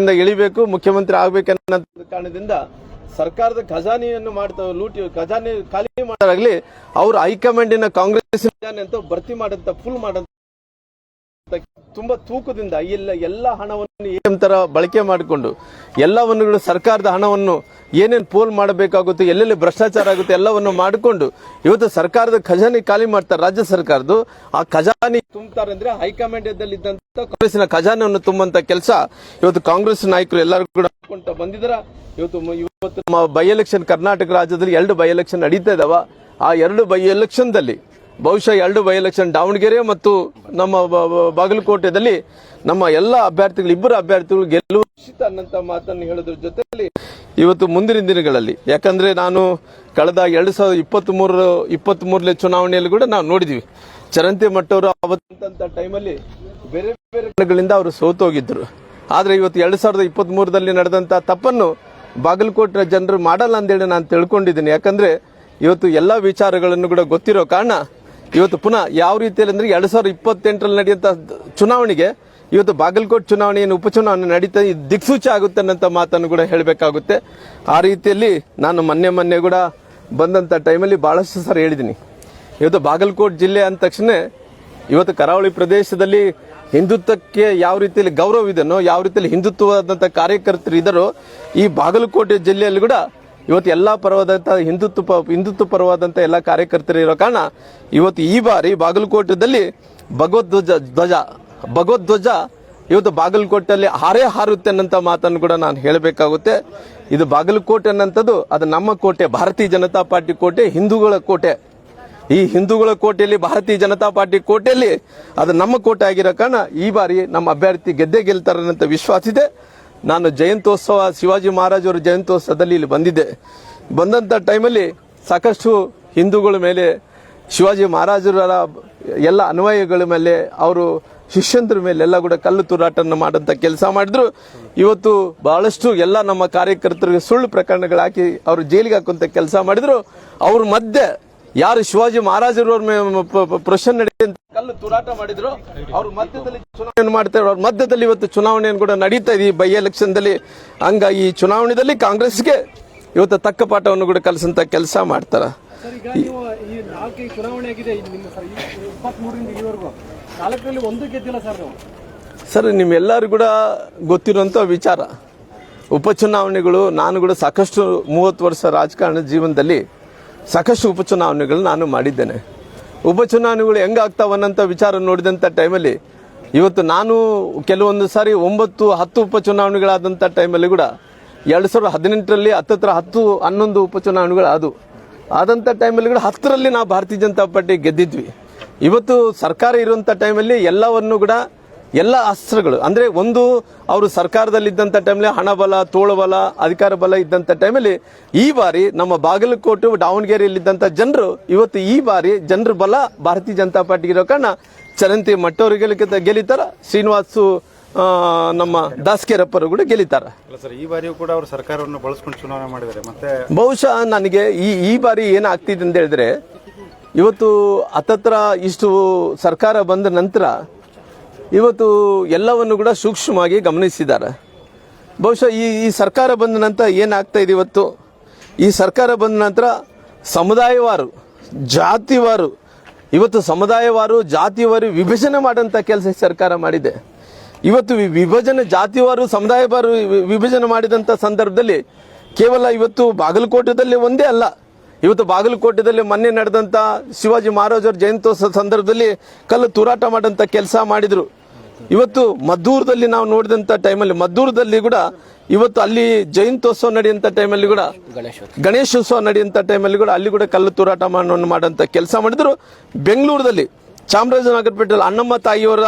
ಸ್ಥಾನದಿಂದ ಇಳಿಬೇಕು, ಮುಖ್ಯಮಂತ್ರಿ ಆಗ್ಬೇಕನ್ನೋ ಕಾರಣದಿಂದ ಸರ್ಕಾರದ ಖಜಾನೆಯನ್ನು ಖಜಾನೆ ಖಾಲಿ ಮಾಡೋದಾಗ್ಲಿ, ಅವರು ಹೈಕಮಾಂಡಿನ ಕಾಂಗ್ರೆಸ್ ಅಂತ ಭರ್ತಿ ಮಾಡಂತ ಫುಲ್ ಮಾಡಂತ ತುಂಬಾ ತೂಕದಿಂದ ಎಲ್ಲ ಹಣವನ್ನು ತರ ಬಳಕೆ ಮಾಡಿಕೊಂಡು ಎಲ್ಲವನ್ನು ಸರ್ಕಾರದ ಹಣವನ್ನು ಏನೇನು ಪೋಲ್ ಮಾಡಬೇಕಾಗುತ್ತೆ, ಎಲ್ಲೆಲ್ಲಿ ಭ್ರಷ್ಟಾಚಾರ ಆಗುತ್ತೆ ಎಲ್ಲವನ್ನು ಮಾಡಿಕೊಂಡು ಇವತ್ತು ಸರ್ಕಾರದ ಖಜಾನೆ ಖಾಲಿ ಮಾಡ್ತಾರೆ. ರಾಜ್ಯ ಸರ್ಕಾರದ್ದು ಆ ಖಜಾನೆ ತುಂಬುತ್ತಾರೆ ಅಂದ್ರೆ ಹೈಕಮಾಂಡ್ಯದಲ್ಲಿದ್ದಂತ ಕಾಂಗ್ರೆಸ್ನ ಖಜಾನೆಯನ್ನು ತುಂಬುವಂತ ಕೆಲಸ ಇವತ್ತು ಕಾಂಗ್ರೆಸ್ ನಾಯಕರು ಎಲ್ಲರೂ ಕೂಡ ಬಂದಿದ್ದಾರೆ. ಇವತ್ತು ನಮ್ಮ ಬೈ ಎಲೆಕ್ಷನ್ ಕರ್ನಾಟಕ ರಾಜ್ಯದಲ್ಲಿ 2 ಬೈ ಎಲೆಕ್ಷನ್ ನಡೀತಾ ಇದಾವ. ಆ 2 ಬೈ ಎಲೆಕ್ಷನ್ ದಲ್ಲಿ ಬಹುಶಃ 2 ಬೈ ಎಲೆಕ್ಷನ್ ದಾವಣಗೆರೆ ಮತ್ತು ನಮ್ಮ ಬಾಗಲಕೋಟೆದಲ್ಲಿ ನಮ್ಮ ಎಲ್ಲ ಅಭ್ಯರ್ಥಿಗಳು, ಇಬ್ಬರು ಅಭ್ಯರ್ಥಿಗಳು ಗೆಲ್ಲುವ ನಿಶ್ಚಿತ ಅನ್ನಂತ ಮಾತನ್ನು ಹೇಳೋದ್ರ ಜೊತೆಯಲ್ಲಿ ಇವತ್ತು ಮುಂದಿನ ದಿನಗಳಲ್ಲಿ, ಯಾಕಂದ್ರೆ ನಾನು ಕಳೆದ 2023 ಚುನಾವಣೆಯಲ್ಲಿ ಕೂಡ ನಾವು ನೋಡಿದ್ವಿ, ಚರಂತಿ ಮಟ್ಟವರು ಅವತ್ತಂತ ಟೈಮಲ್ಲಿ ಬೇರೆ ಬೇರೆ ಕಾರಣಗಳಿಂದ ಅವರು ಸೋತೋಗಿದ್ರು. ಆದ್ರೆ ಇವತ್ತು 2023 ನಡೆದಂತ ತಪ್ಪನ್ನು ಬಾಗಲಕೋಟೆ ಜನರು ಮಾಡಲ್ಲ ಅಂತೇಳಿ ನಾನು ತಿಳ್ಕೊಂಡಿದ್ದೀನಿ. ಯಾಕಂದ್ರೆ ಇವತ್ತು ಎಲ್ಲಾ ವಿಚಾರಗಳನ್ನು ಕೂಡ ಗೊತ್ತಿರೋ ಕಾರಣ ಇವತ್ತು ಪುನಃ ಯಾವ ರೀತಿಯಲ್ಲಿ ಅಂದ್ರೆ 2028 ನಡೆಯುವಂತ ಚುನಾವಣೆಗೆ ಇವತ್ತು ಬಾಗಲಕೋಟೆ ಚುನಾವಣೆ ಉಪಚುನಾವಣೆ ನಡೀತಾ ದಿಕ್ಸೂಚಿ ಆಗುತ್ತೆ ಅನ್ನೋ ಮಾತನ್ನು ಕೂಡ ಹೇಳಬೇಕಾಗುತ್ತೆ. ಆ ರೀತಿಯಲ್ಲಿ ನಾನು ಮೊನ್ನೆ ಕೂಡ ಬಂದಂತ ಟೈಮಲ್ಲಿ ಬಹಳಷ್ಟು ಸರಿ ಹೇಳಿದ್ದೀನಿ, ಇವತ್ತು ಬಾಗಲಕೋಟೆ ಜಿಲ್ಲೆ ಅಂದ ತಕ್ಷಣ ಇವತ್ತು ಕರಾವಳಿ ಪ್ರದೇಶದಲ್ಲಿ ಹಿಂದುತ್ವಕ್ಕೆ ಯಾವ ರೀತಿಯಲ್ಲಿ ಗೌರವ ಇದೆನೋ, ಯಾವ ರೀತಿಯಲ್ಲಿ ಹಿಂದುತ್ವವಾದಂತ ಕಾರ್ಯಕರ್ತರು ಇದ್ದಾರೋ, ಈ ಬಾಗಲಕೋಟೆ ಜಿಲ್ಲೆಯಲ್ಲಿ ಕೂಡ ಇವತ್ತು ಎಲ್ಲಾ ಪರವಾದಂತ ಹಿಂದುತ್ವ ಪರವಾದಂತ ಎಲ್ಲಾ ಕಾರ್ಯಕರ್ತರು ಇರೋ ಕಾರಣ ಇವತ್ತು ಈ ಬಾರಿ ಬಾಗಲಕೋಟೆದಲ್ಲಿ ಭಗವಧ್ವಜ ಇವತ್ತು ಬಾಗಲಕೋಟೆಯಲ್ಲಿ ಹಾರುತ್ತೆ ಅನ್ನಂತ ಮಾತನ್ನು ಕೂಡ ನಾನು ಹೇಳಬೇಕಾಗುತ್ತೆ. ಇದು ಬಾಗಲಕೋಟೆ ಅನ್ನಂಥದ್ದು ಅದು ನಮ್ಮ ಕೋಟೆ, ಭಾರತೀಯ ಜನತಾ ಪಾರ್ಟಿ ಕೋಟೆ, ಹಿಂದೂಗಳ ಕೋಟೆ. ಈ ಹಿಂದೂಗಳ ಕೋಟೆಯಲ್ಲಿ ಭಾರತೀಯ ಜನತಾ ಪಾರ್ಟಿ ಕೋಟೆಯಲ್ಲಿ ಅದು ನಮ್ಮ ಕೋಟೆ ಆಗಿರೋ ಕಾರಣ ಈ ಬಾರಿ ನಮ್ಮ ಅಭ್ಯರ್ಥಿ ಗೆಲ್ತಾರೆ ಅನ್ನೋ ವಿಶ್ವಾಸ ಇದೆ. ನಾನು ಜಯಂತ್ಯೋತ್ಸವ, ಶಿವಾಜಿ ಮಹಾರಾಜ್ ಅವರ ಜಯಂತ್ಯೋತ್ಸವದಲ್ಲಿ ಇಲ್ಲಿ ಬಂದಂತ ಟೈಮಲ್ಲಿ ಸಾಕಷ್ಟು ಹಿಂದೂಗಳ ಮೇಲೆ, ಶಿವಾಜಿ ಮಹಾರಾಜರ ಎಲ್ಲ ಅನ್ವಯಗಳ ಮೇಲೆ, ಅವರು ಶಿಷ್ಯಂತರ ಮೇಲೆ ಎಲ್ಲ ಕೂಡ ಕಲ್ಲು ತೂರಾಟವನ್ನು ಮಾಡಂತ ಕೆಲಸ ಮಾಡಿದ್ರು. ಇವತ್ತು ಬಹಳಷ್ಟು ಎಲ್ಲ ನಮ್ಮ ಕಾರ್ಯಕರ್ತರಿಗೆ ಸುಳ್ಳು ಪ್ರಕರಣಗಳು ಹಾಕಿ ಅವರು ಜೈಲಿಗೆ ಹಾಕುವಂತ ಕೆಲಸ ಮಾಡಿದ್ರು. ಅವ್ರ ಮಧ್ಯೆ ಯಾರು ಶಿವಾಜಿ ಮಹಾರಾಜರವ್ರ ಪ್ರಶ್ನೆ ನಡೆಯುವಂತ ಕಲ್ಲು ತೂರಾಟ ಮಾಡಿದ್ರು, ಅವ್ರ ಮಧ್ಯದಲ್ಲಿ ಚುನಾವಣೆ ಮಾಡ್ತಾರೆ. ಅವ್ರ ಮಧ್ಯದಲ್ಲಿ ಇವತ್ತು ಚುನಾವಣೆಯನ್ನು ಕೂಡ ನಡೀತಾ ಇದೆ ಈ ಬೈ ಎಲೆಕ್ಷನ್ ದಲ್ಲಿ. ಹಂಗಾಗಿ ಈ ಚುನಾವಣೆಯಲ್ಲಿ ಕಾಂಗ್ರೆಸ್ಗೆ ಇವತ್ತು ತಕ್ಕ ಪಾಠವನ್ನು ಕೂಡ ಕಲಿಸಂತ ಕೆಲಸ ಮಾಡ್ತಾರ. ಸರ್, ನಿಮ್ಮೆಲ್ಲರೂ ಕೂಡ ಗೊತ್ತಿರುವಂತ ವಿಚಾರ, ಉಪಚುನಾವಣೆಗಳು ನಾನು ಕೂಡ ಸಾಕಷ್ಟು 30 ವರ್ಷ ರಾಜಕಾರಣ ಜೀವನದಲ್ಲಿ ಸಾಕಷ್ಟು ಉಪಚುನಾವಣೆಗಳು ನಾನು ಮಾಡಿದ್ದೇನೆ. ಉಪಚುನಾವಣೆಗಳು ಹೆಂಗಾಗ್ತಾವನ್ನಂತ ವಿಚಾರ ನೋಡಿದಂತ ಟೈಮಲ್ಲಿ ಇವತ್ತು ನಾನು ಕೆಲವೊಂದು ಸಾರಿ 9-10 ಉಪಚುನಾವಣೆಗಳಾದಂಥ ಟೈಮಲ್ಲಿ ಕೂಡ 2018ರಲ್ಲಿ 10-11 ಉಪಚುನಾವಣೆಗಳು ಆದಂಥ ಟೈಮಲ್ಲಿ ಕೂಡ 10ರಲ್ಲಿ ನಾವು ಭಾರತೀಯ ಜನತಾ ಪಾರ್ಟಿ ಗೆದ್ದಿದ್ವಿ. ಇವತ್ತು ಸರ್ಕಾರ ಇರುವಂಥ ಟೈಮಲ್ಲಿ ಎಲ್ಲವನ್ನು ಕೂಡ ಎಲ್ಲ ಅಸ್ತ್ರಗಳು ಅಂದ್ರೆ ಒಂದು ಅವರು ಸರ್ಕಾರದಲ್ಲಿದ್ದಂಥ ಟೈಮಲ್ಲಿ ಹಣಬಲ, ತೋಳುಬಲ, ಅಧಿಕಾರ ಬಲ ಇದ್ದಂಥ ಟೈಮಲ್ಲಿ ಈ ಬಾರಿ ನಮ್ಮ ಬಾಗಲಕೋಟೆ, ದಾವಣಗೆರೆಯಲ್ಲಿದ್ದಂಥ ಜನರು ಇವತ್ತು ಈ ಬಾರಿ ಜನರ ಬಲ ಭಾರತೀಯ ಜನತಾ ಪಾರ್ಟಿಗೆ ಇರೋ ಕಾರಣ ಚರಂತಿ ಮಟ್ಟವರು ಗೆಲ್ಲಿತಾರ, ಶ್ರೀನಿವಾಸು ನಮ್ಮ ದಾಸ್ಕೇರಪ್ಪರು ಕೂಡ ಗೆಲ್ಲಿತಾರ. ಈ ಬಾರಿಯೂ ಕೂಡ ಅವರು ಸರ್ಕಾರವನ್ನು ಬಳಸ್ಕೊಂಡು ಚುನಾವಣೆ ಮಾಡಿದ್ದಾರೆ. ಮತ್ತೆ ಬಹುಶಃ ನನಗೆ ಈ ಬಾರಿ ಏನಾಗ್ತಿದೆ ಅಂತ ಹೇಳಿದ್ರೆ, ಇವತ್ತು ಹತ್ತತ್ರ ಇಷ್ಟು ಸರ್ಕಾರ ಬಂದ ನಂತರ ಇವತ್ತು ಎಲ್ಲವನ್ನು ಕೂಡ ಸೂಕ್ಷ್ಮವಾಗಿ ಗಮನಿಸಿದ್ದಾರೆ. ಬಹುಶಃ ಈ ಸರ್ಕಾರ ಬಂದ ನಂತರ ಏನಾಗ್ತಾ ಇದೆ, ಇವತ್ತು ಈ ಸರ್ಕಾರ ಬಂದ ನಂತರ ಸಮುದಾಯವಾರು, ಜಾತಿವಾರು, ಇವತ್ತು ಸಮುದಾಯವಾರು, ಜಾತಿವಾರು ವಿಭಜನೆ ಮಾಡಂತ ಕೆಲಸ ಸರ್ಕಾರ ಮಾಡಿದೆ. ಇವತ್ತು ವಿಭಜನೆ ಜಾತಿವಾರು, ಸಮುದಾಯವಾರು ವಿಭಜನೆ ಮಾಡಿದಂತ ಸಂದರ್ಭದಲ್ಲಿ ಕೇವಲ ಇವತ್ತು ಬಾಗಲಕೋಟೆದಲ್ಲಿ ಒಂದೇ ಅಲ್ಲ, ಇವತ್ತು ಬಾಗಲಕೋಟೆದಲ್ಲಿ ಮೊನ್ನೆ ನಡೆದಂತ ಶಿವಾಜಿ ಮಹಾರಾಜ್ ಅವರ ಜಯಂತ್ಯೋತ್ಸವ ಸಂದರ್ಭದಲ್ಲಿ ಕಲ್ಲು ತೂರಾಟ ಮಾಡಂತ ಕೆಲಸ ಮಾಡಿದ್ರು. ಇವತ್ತು ಮದ್ದೂರದಲ್ಲಿ ನಾವು ನೋಡಿದಂತ ಟೈಮಲ್ಲಿ, ಮದ್ದೂರದಲ್ಲಿ ಕೂಡ ಇವತ್ತು ಅಲ್ಲಿ ಜಯಂತ್ಯೋತ್ಸವ ನಡೆಯುವಂತ ಟೈಮಲ್ಲಿ ಕೂಡ, ಗಣೇಶೋತ್ಸವ ನಡೆಯುವಂತ ಟೈಮಲ್ಲಿ ಕೂಡ ಅಲ್ಲಿ ಕೂಡ ಕಲ್ಲು ತೂರಾಟ ಮಾಡಂತ ಕೆಲಸ ಮಾಡಿದ್ರು. ಬೆಂಗಳೂರಲ್ಲಿ ಚಾಮರಾಜನಗರಪೇಟೆಯಲ್ಲಿ ಅಣ್ಣಮ್ಮ ತಾಯಿಯವರ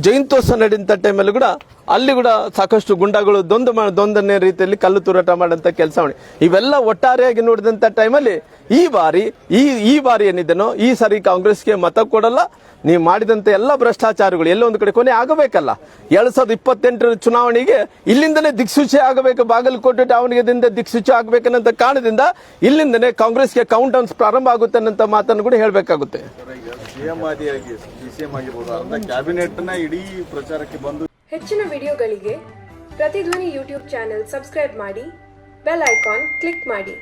ಜಯಂತ್ಯೋತ್ಸವ ನಡೆಯುವಂತ ಟೈಮಲ್ಲಿ ಕೂಡ ಅಲ್ಲಿ ಕೂಡ ಸಾಕಷ್ಟು ಗುಂಡಾಗಳು ದೊಂದನೇ ರೀತಿಯಲ್ಲಿ ಕಲ್ಲು ತೂರಾಟ ಮಾಡಂತ ಕೆಲಸ ಮಾಡಿ, ಇವೆಲ್ಲ ಒಟ್ಟಾರೆಯಾಗಿ ನೋಡಿದಂತ ಟೈಮಲ್ಲಿ ಈ ಬಾರಿ ಏನಿದೆನೋ ಈ ಸಾರಿ ಕಾಂಗ್ರೆಸ್ಗೆ ಮತ ಕೊಡಲ್ಲ. ನೀವು ಮಾಡಿದಂತ ಎಲ್ಲ ಭ್ರಷ್ಟಾಚಾರಗಳು ಎಲ್ಲೊಂದು ಕಡೆ ಕೊನೆ ಆಗಬೇಕಲ್ಲ. 2028 ಚುನಾವಣೆಗೆ ಇಲ್ಲಿಂದನೇ ದಿಕ್ಸೂಚಿ ಆಗಬೇಕು, ಬಾಗಲಕೋಟೆ ದಾವಣಗೆರೆಯಿಂದ ದಿಕ್ಸೂಚಿ ಆಗಬೇಕನ್ನಂತ ಕಾರಣದಿಂದ ಇಲ್ಲಿಂದನೇ ಕಾಂಗ್ರೆಸ್ಗೆ ಕೌಂಟ್ ಡೌನ್ ಪ್ರಾರಂಭ ಆಗುತ್ತೆ ಅನ್ನೋ ಮಾತನ್ನು ಕೂಡ ಹೇಳಬೇಕಾಗುತ್ತೆ. ಹೆಚ್ಚಿನ ವಿಡಿಯೋಗಳಿಗೆ ಪ್ರತಿಧ್ವನಿ ಯೂಟ್ಯೂಬ್ ಚಾನೆಲ್ ಸಬ್ಸ್ಕ್ರೈಬ್ ಮಾಡಿ, ಬೆಲ್ ಐಕಾನ್ ಕ್ಲಿಕ್ ಮಾಡಿ.